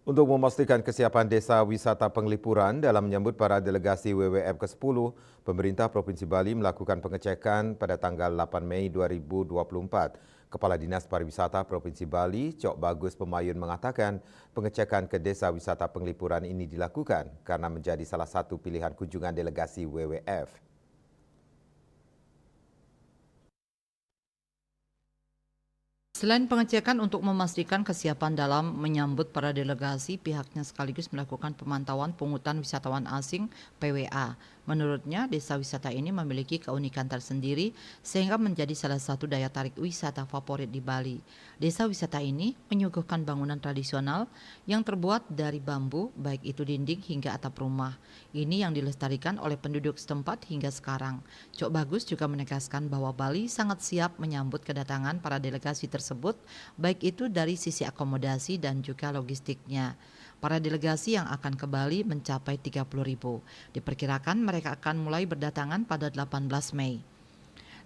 Untuk memastikan kesiapan desa wisata Penglipuran dalam menyambut para delegasi WWF ke-10, pemerintah Provinsi Bali melakukan pengecekan pada tanggal 8 Mei 2024. Kepala Dinas Pariwisata Provinsi Bali, Cok Bagus Pemayun mengatakan pengecekan ke desa wisata Penglipuran ini dilakukan karena menjadi salah satu pilihan kunjungan delegasi WWF. Selain pengecekan untuk memastikan kesiapan dalam menyambut para delegasi, pihaknya sekaligus melakukan pemantauan pungutan wisatawan asing (PWA). Menurutnya, desa wisata ini memiliki keunikan tersendiri sehingga menjadi salah satu daya tarik wisata favorit di Bali. Desa wisata ini menyuguhkan bangunan tradisional yang terbuat dari bambu, baik itu dinding hingga atap rumah. Ini yang dilestarikan oleh penduduk setempat hingga sekarang. Cok Bagus juga menegaskan bahwa Bali sangat siap menyambut kedatangan para delegasi tersebut, baik itu dari sisi akomodasi dan juga logistiknya. Para delegasi yang akan ke Bali mencapai 30.000. Diperkirakan mereka akan mulai berdatangan pada 18 Mei.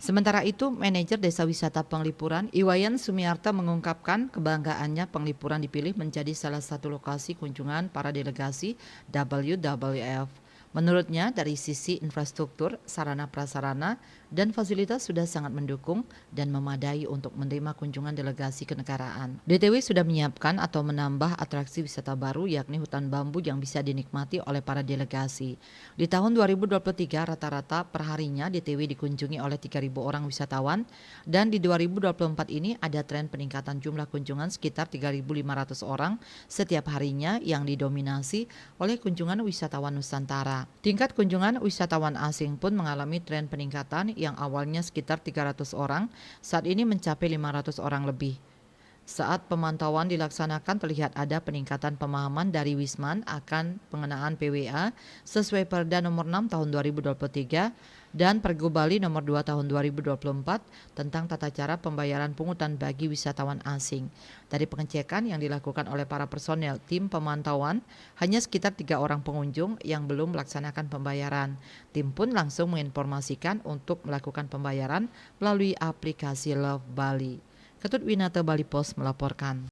Sementara itu, manajer Desa Wisata Penglipuran, Iwayan Sumiarta mengungkapkan kebanggaannya Penglipuran dipilih menjadi salah satu lokasi kunjungan para delegasi WWF. Menurutnya, dari sisi infrastruktur, sarana prasarana, dan fasilitas sudah sangat mendukung dan memadai untuk menerima kunjungan delegasi kenegaraan. DTW sudah menyiapkan atau menambah atraksi wisata baru yakni hutan bambu yang bisa dinikmati oleh para delegasi. Di tahun 2023 rata-rata perharinya DTW dikunjungi oleh 3.000 orang wisatawan dan di 2024 ini ada tren peningkatan jumlah kunjungan sekitar 3.500 orang setiap harinya yang didominasi oleh kunjungan wisatawan Nusantara. Tingkat kunjungan wisatawan asing pun mengalami tren peningkatan yang awalnya sekitar 300 orang, saat ini mencapai 500 orang lebih. Saat pemantauan dilaksanakan terlihat ada peningkatan pemahaman dari Wisman akan pengenaan PWA sesuai Perda nomor 6 tahun 2023 dan Pergub Bali nomor 2 tahun 2024 tentang tata cara pembayaran pungutan bagi wisatawan asing. Dari pengecekan yang dilakukan oleh para personel tim pemantauan, hanya sekitar 3 orang pengunjung yang belum melaksanakan pembayaran. Tim pun langsung menginformasikan untuk melakukan pembayaran melalui aplikasi Love Bali. Ketut Winata Bali Pos melaporkan.